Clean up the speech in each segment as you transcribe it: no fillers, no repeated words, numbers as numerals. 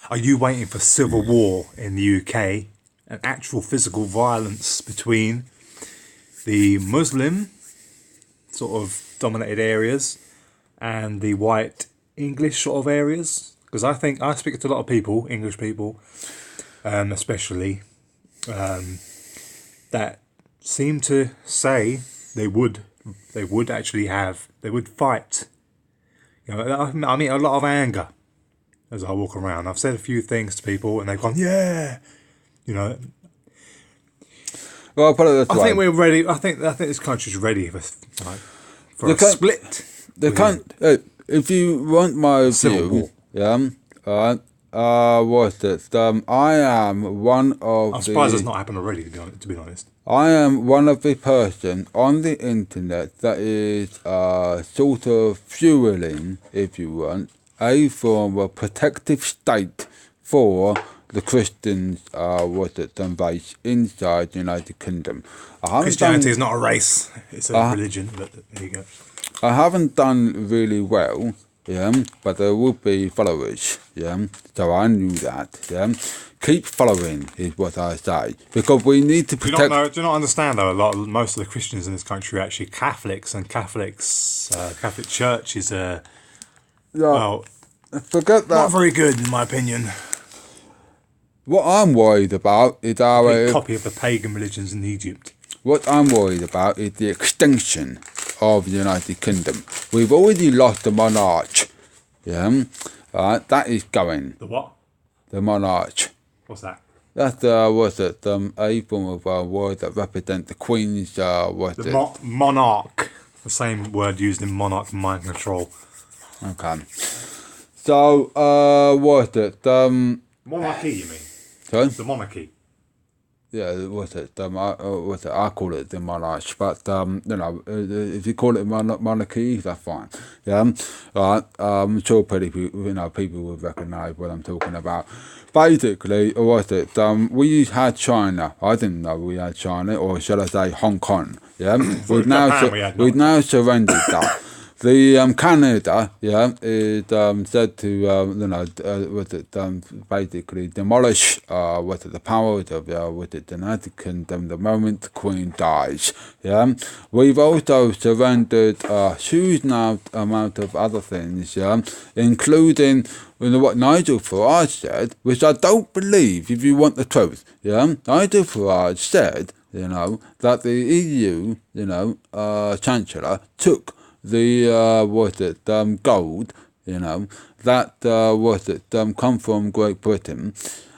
Are you waiting for civil war in the UK and actual physical violence between the Muslim sort of dominated areas and the white English sort of areas? Because I think I speak to a lot of people, English people, especially, that seem to say they would fight. You know, I mean, a lot of anger as I walk around. I've said a few things to people, and they've gone, "Yeah," you know. Well, I'll put it this way. I think we're ready. I think this country's ready for a split. If you want my Civil view, war. what's it? I am one of I'm surprised it's not happened already. To be honest, I am one of the person on the internet that is sort of fueling, if you want, a form of protective state for the Christians, base inside the United Kingdom. Christianity is not a race; it's a religion. But there you go. I haven't done really well, but there will be followers, so I knew that, Keep following is what I say, because we need to protect... Do you not understand, though, most of the Christians in this country are actually Catholics, and Catholic Church is, forget that. Not very good, in my opinion. What I'm worried about is a copy of the pagan religions in Egypt. What I'm worried about is the extinction of the United Kingdom. We've already lost the monarch. That is going. The what? The monarch. What's that? That's a form of word that represents the Queen's monarch. The same word used in Monarch Mind Control. Okay. So monarchy, you mean? Sorry? The monarchy. Yeah, I call it the monarch, but if you call it monarchy, that's fine. I'm sure people will recognise what I'm talking about. Basically, we had China. I didn't know we had China, or should I say Hong Kong? We've now surrendered that. The Canada, is said to basically demolish the powers of the United Kingdom the moment the Queen dies. We've also surrendered a huge amount of other things, including what Nigel Farage said, which I don't believe. If you want the truth, Nigel Farage said, that the EU, Chancellor took the gold, that come from Great Britain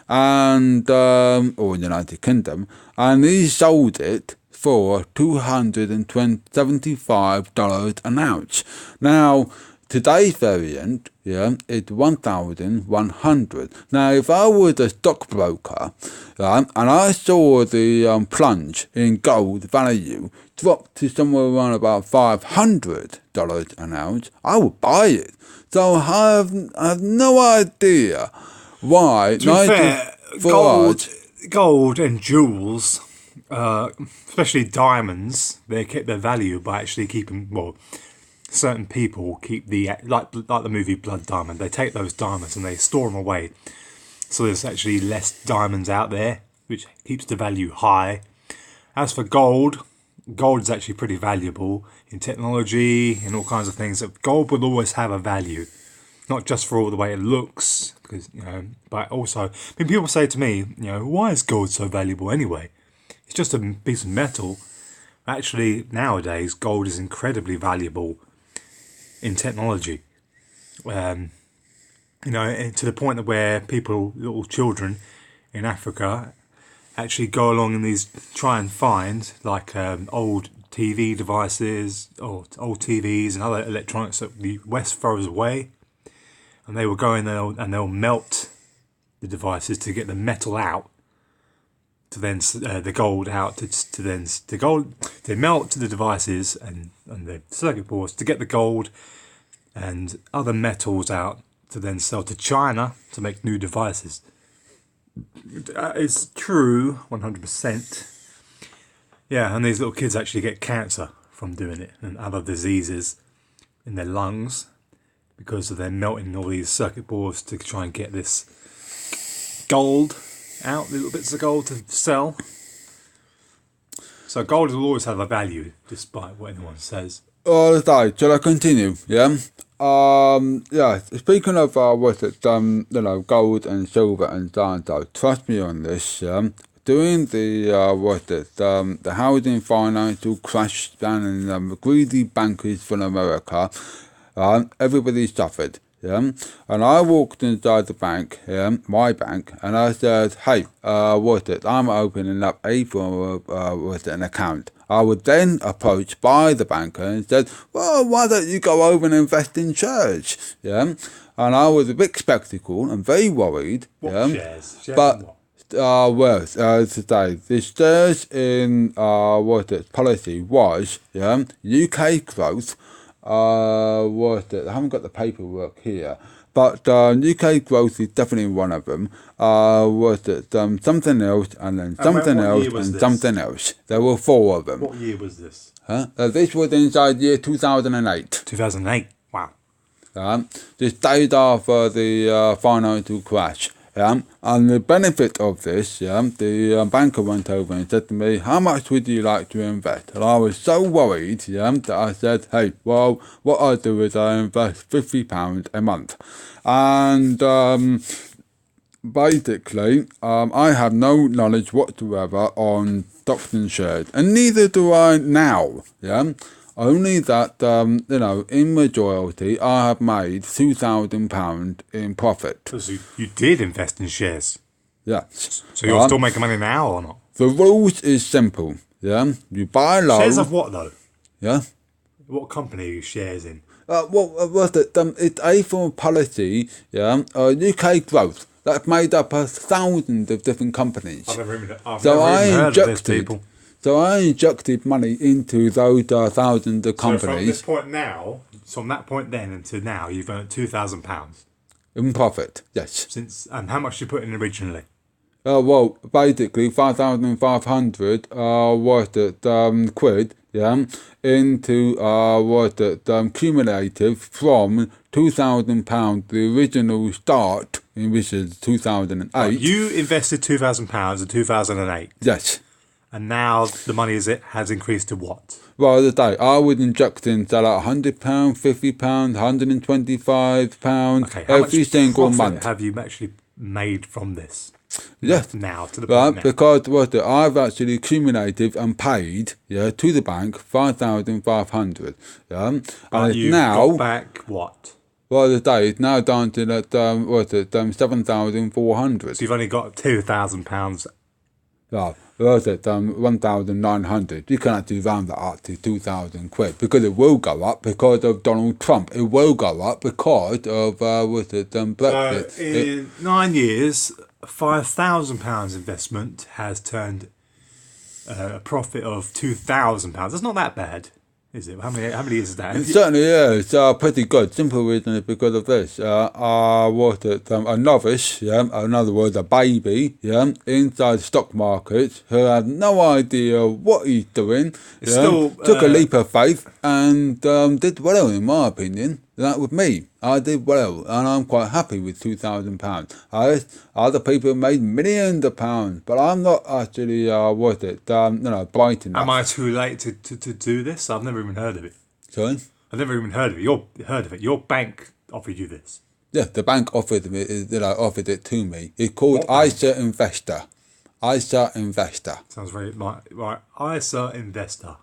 and or United Kingdom, and he sold it for $275 an ounce. Now, today's variant, is 1,100. Now, if I was a stockbroker, and I saw the plunge in gold value drop to somewhere around about $500 an ounce, I would buy it. So I have no idea why. To be fair, gold and jewels, especially diamonds, they keep their value by actually keeping, certain people keep like the movie Blood Diamond. They take those diamonds and they store them away, so there's actually less diamonds out there, which keeps the value high. As for gold is actually pretty valuable in technology and all kinds of things. So gold will always have a value, not just for all the way it looks, because but also, people say to me, why is gold so valuable anyway? It's just a piece of metal. Actually, nowadays, gold is incredibly valuable in technology, to the point of where little children in Africa, actually go along and try and find old TV devices or old TVs and other electronics that the West throws away, and they will go in there and they'll melt the devices to get the metal out, to then the gold out they melt the devices and the circuit boards to get the gold and other metals out to then sell to China to make new devices. It's true, 100%. Yeah, and these little kids actually get cancer from doing it and other diseases in their lungs because of them melting all these circuit boards to try and get this gold out, little bits of gold to sell. So gold will always have a value, despite what anyone says. All right, shall I continue? Yeah. Yeah. Speaking of gold and silver and so trust me on this. During the the housing financial crash down in the greedy bankers from America, everybody suffered. Yeah, and I walked inside the bank, my bank, and I said, "Hey, I'm opening up an account." I was then approached by the banker and said, "Well, why don't you go over and invest in shares?" Yeah, and I was a bit skeptical and very worried. What shares? Shares but in what? today the shares in policy was UK growth. I haven't got the paperwork here, but UK growth is definitely one of them. Something else, and then something else, and something else. There were 4 of them. What year was this? This was inside year 2008. 2008. Wow. Just days after the financial crash. And the benefit of this, the banker went over and said to me, "How much would you like to invest?" And I was so worried, that I said, "Hey, well, what I do is I invest £50 a month." And basically, I have no knowledge whatsoever on stocks and shares, and neither do I now, Only that, in majority, I have made £2,000 in profit. So you did invest in shares? Yeah. So you're still making money now or not? The rules is simple, You buy low. Shares of what, though? Yeah. What company are you shares in? It's a form of policy, UK growth. That's made up of thousands of different companies. I've never even heard of this, people. So I injected money into those thousands of companies. So from this point now, from that point then until now, you've earned £2,000 in profit. Yes. And how much did you put in originally? Basically 5,500 quid. Into cumulative from £2,000, the original start, which is 2008. Right, you invested £2,000 in 2008. Yes. And now the money has increased to what? Well, the day I would inject into like £100, £50, £125 every single month. Have you actually made from this? Yes. Now to the point now. Because I've actually accumulated and paid to the bank 5,500. And you've got back what? Well, the day it's now down to 7,400. So you've only got £2,000. Well, 1,900. You can actually round that up to 2,000 quid because it will go up because of Donald Trump. It will go up because of Brexit. So in 9 years, £5,000 investment has turned a profit of £2,000. That's not that bad, is it? How many years is that? It certainly is. Pretty good. Simple reason is because of this. I was a novice, in other words, a baby, inside the stock market, who had no idea what he's doing. Took a leap of faith and did well, in my opinion. That was me. I did well, and I'm quite happy with £2,000. Other people made millions of pounds, but I'm not actually bright enough. Am I too late to do this? I've never even heard of it. Sorry? I've never even heard of it. Your bank offered you this. Yeah, the bank offered offered it to me. It's called ISA Investor. ISA Investor. Sounds very right. ISA Investor.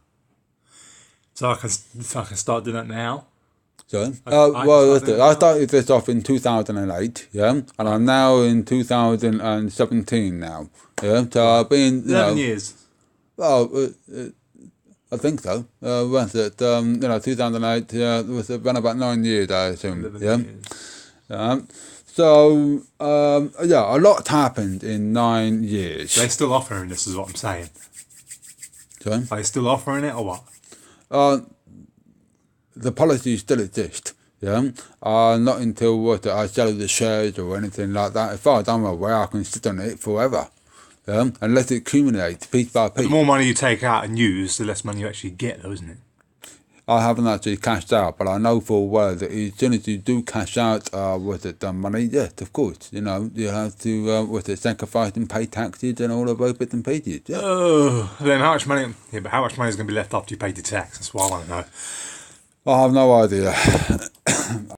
So I can start doing that now. So, I started this off in 2008, and I'm now in 2017 now, So I've been 11 years. Well, I think so. Was it 2008? It was around about 9 years, I assume. 11 years. So a lot happened in 9 years. They're still offering this, is what I'm saying. Sorry? Are they still offering it or what? The policy still exists, not until I sell the shares or anything like that. As far as I'm aware, I can sit on it forever, and let it accumulate piece by piece. The more money you take out and use, the less money you actually get, though, isn't it? I haven't actually cashed out, but I know full well that as soon as you do cash out the money, yes, of course, you have to sacrifice and pay taxes and all of those bits and pieces. Yeah. Oh, then how much money? Yeah, but how much money is going to be left after you pay the tax? That's what I want to know. I have no idea.